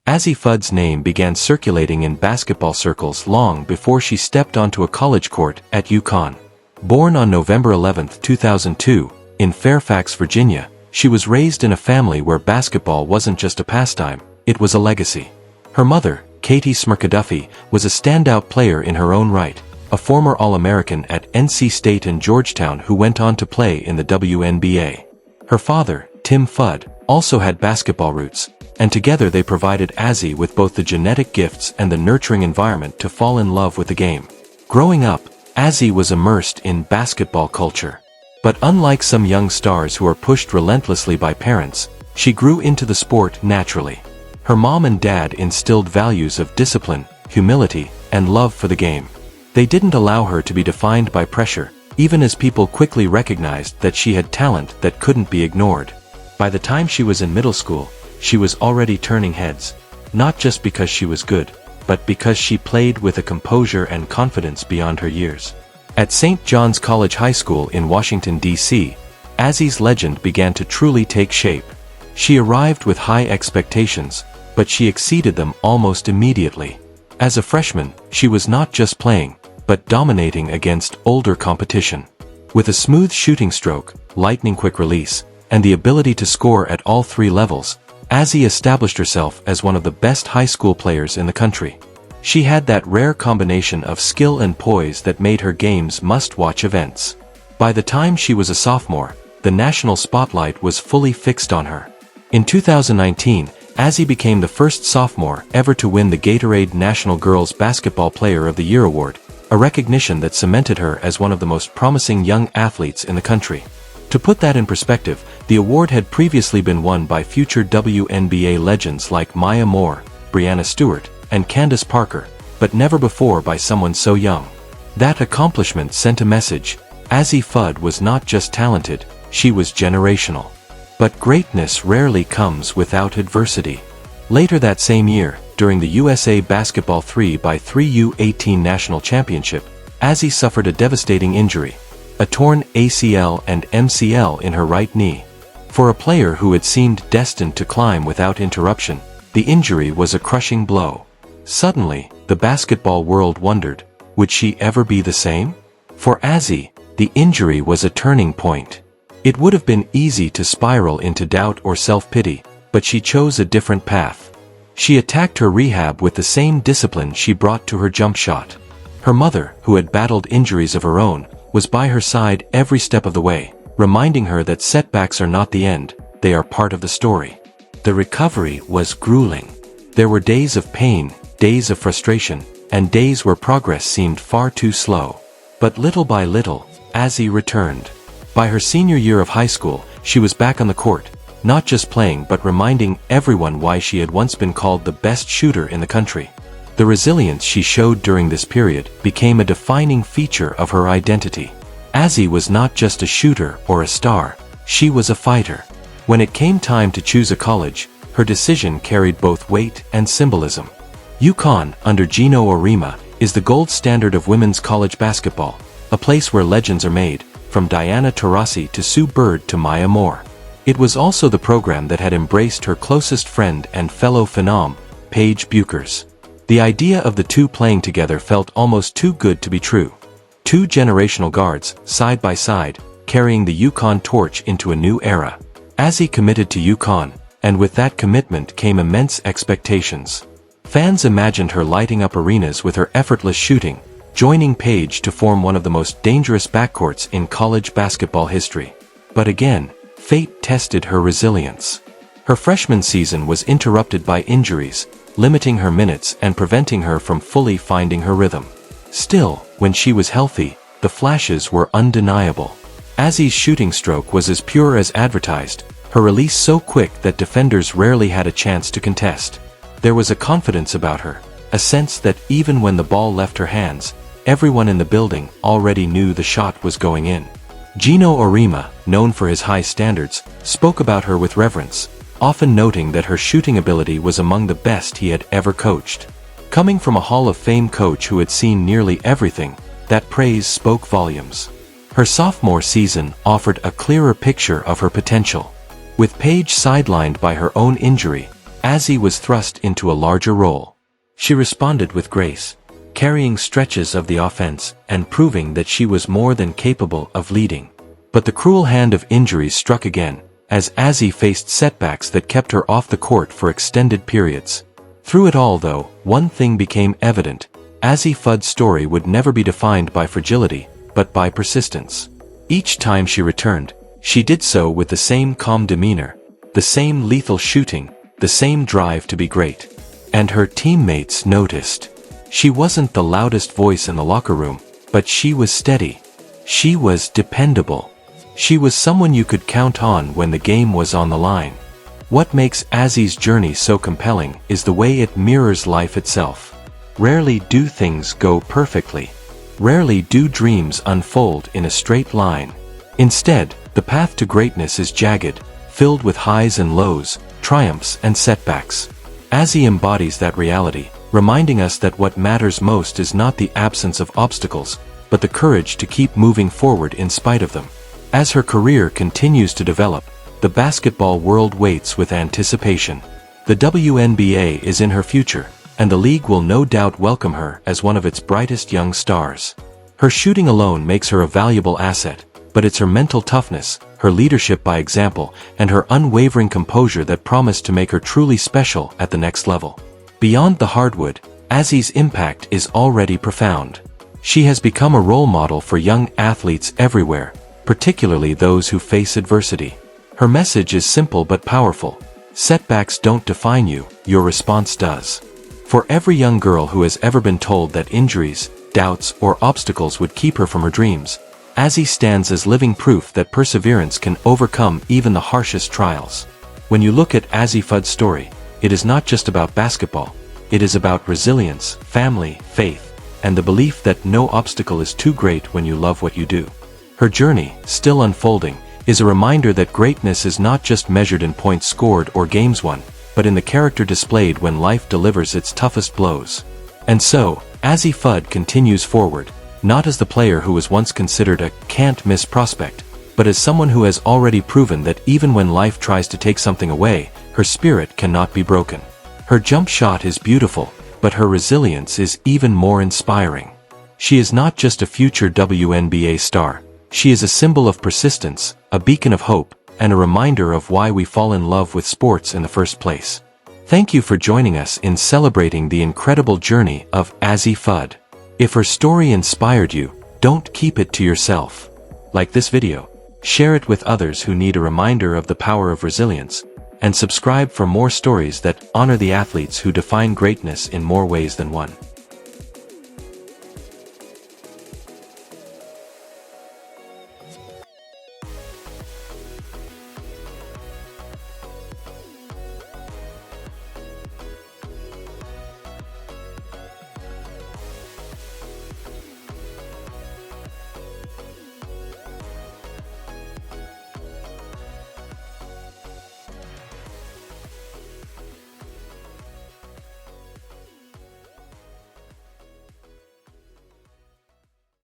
Azzi Fudd's name began circulating in basketball circles long before she stepped onto a college court at UConn. Born on November 11, 2002, in Fairfax, Virginia, she was raised in a family where basketball wasn't just a pastime, it was a legacy. Her mother, Katie Smirkaduffy, was a standout player in her own right, a former All-American at NC State and Georgetown who went on to play in the WNBA. Her father, Tim Fudd, also had basketball roots, and together they provided Azzi with both the genetic gifts and the nurturing environment to fall in love with the game. Growing up, Azzi was immersed in basketball culture. But unlike some young stars who are pushed relentlessly by parents, she grew into the sport naturally. Her mom and dad instilled values of discipline, humility, and love for the game. They didn't allow her to be defined by pressure, even as people quickly recognized that she had talent that couldn't be ignored. By the time she was in middle school, she was already turning heads, not just because she was good, but because she played with a composure and confidence beyond her years. At St. John's College High School in Washington, D.C., Azzi's legend began to truly take shape. She arrived with high expectations, but she exceeded them almost immediately. As a freshman, she was not just playing, but dominating against older competition. With a smooth shooting stroke, lightning-quick release, and the ability to score at all three levels, Azzi established herself as one of the best high school players in the country. She had that rare combination of skill and poise that made her games must-watch events. By the time she was a sophomore, the national spotlight was fully fixed on her. In 2019, Azzi became the first sophomore ever to win the Gatorade National Girls Basketball Player of the Year award, a recognition that cemented her as one of the most promising young athletes in the country. To put that in perspective, the award had previously been won by future WNBA legends like Maya Moore, Breanna Stewart, and Candace Parker, but never before by someone so young. That accomplishment sent a message: Azzi Fudd was not just talented, she was generational. But greatness rarely comes without adversity. Later that same year, during the USA Basketball 3x3 U18 National Championship, Azzi suffered a devastating injury, a torn ACL and MCL in her right knee. For a player who had seemed destined to climb without interruption, the injury was a crushing blow. Suddenly, the basketball world wondered, would she ever be the same? For Azzi, the injury was a turning point. It would have been easy to spiral into doubt or self-pity, but she chose a different path. She attacked her rehab with the same discipline she brought to her jump shot. Her mother, who had battled injuries of her own, was by her side every step of the way, reminding her that setbacks are not the end, they are part of the story. The recovery was grueling. There were days of pain, days of frustration, and days where progress seemed far too slow. But little by little, Azzi returned. By her senior year of high school, she was back on the court, not just playing but reminding everyone why she had once been called the best shooter in the country. The resilience she showed during this period became a defining feature of her identity. Azzi was not just a shooter or a star, she was a fighter. When it came time to choose a college, her decision carried both weight and symbolism. UConn, under Geno Auriemma, is the gold standard of women's college basketball, a place where legends are made, from Diana Taurasi to Sue Bird to Maya Moore. It was also the program that had embraced her closest friend and fellow phenom, Paige Bueckers. The idea of the two playing together felt almost too good to be true. Two generational guards, side by side, carrying the UConn torch into a new era. Azzi committed to UConn, and with that commitment came immense expectations. Fans imagined her lighting up arenas with her effortless shooting, joining Paige to form one of the most dangerous backcourts in college basketball history. But again, fate tested her resilience. Her freshman season was interrupted by injuries, limiting her minutes and preventing her from fully finding her rhythm. Still, when she was healthy, the flashes were undeniable. Azzi's shooting stroke was as pure as advertised, her release so quick that defenders rarely had a chance to contest. There was a confidence about her, a sense that even when the ball left her hands, everyone in the building already knew the shot was going in. Geno Auriemma, known for his high standards, spoke about her with reverence, often noting that her shooting ability was among the best he had ever coached. Coming from a Hall of Fame coach who had seen nearly everything, that praise spoke volumes. Her sophomore season offered a clearer picture of her potential. With Paige sidelined by her own injury, Azzi was thrust into a larger role. She responded with grace, carrying stretches of the offense and proving that she was more than capable of leading. But the cruel hand of injuries struck again, as Azzi faced setbacks that kept her off the court for extended periods. Through it all though, one thing became evident: Azzi Fudd's story would never be defined by fragility, but by persistence. Each time she returned, she did so with the same calm demeanor, the same lethal shooting, the same drive to be great. And her teammates noticed. She wasn't the loudest voice in the locker room, but she was steady. She was dependable. She was someone you could count on when the game was on the line. What makes Azzi's journey so compelling is the way it mirrors life itself. Rarely do things go perfectly. Rarely do dreams unfold in a straight line. Instead, the path to greatness is jagged, filled with highs and lows, triumphs and setbacks. Azzi embodies that reality, reminding us that what matters most is not the absence of obstacles, but the courage to keep moving forward in spite of them. As her career continues to develop, the basketball world waits with anticipation. The WNBA is in her future, and the league will no doubt welcome her as one of its brightest young stars. Her shooting alone makes her a valuable asset, but it's her mental toughness, her leadership by example, and her unwavering composure that promise to make her truly special at the next level. Beyond the hardwood, Azzi's impact is already profound. She has become a role model for young athletes everywhere, particularly those who face adversity. Her message is simple but powerful. Setbacks don't define you, your response does. For every young girl who has ever been told that injuries, doubts, or obstacles would keep her from her dreams, Azzi stands as living proof that perseverance can overcome even the harshest trials. When you look at Azzi Fudd's story, it is not just about basketball. It is about resilience, family, faith, and the belief that no obstacle is too great when you love what you do. Her journey, still unfolding, is a reminder that greatness is not just measured in points scored or games won, but in the character displayed when life delivers its toughest blows. And so, Azzi Fudd continues forward, not as the player who was once considered a can't-miss prospect, but as someone who has already proven that even when life tries to take something away, her spirit cannot be broken. Her jump shot is beautiful, but her resilience is even more inspiring. She is not just a future WNBA star. She is a symbol of persistence, a beacon of hope, and a reminder of why we fall in love with sports in the first place. Thank you for joining us in celebrating the incredible journey of Azzi Fudd. If her story inspired you, don't keep it to yourself. Like this video, share it with others who need a reminder of the power of resilience, and subscribe for more stories that honor the athletes who define greatness in more ways than one.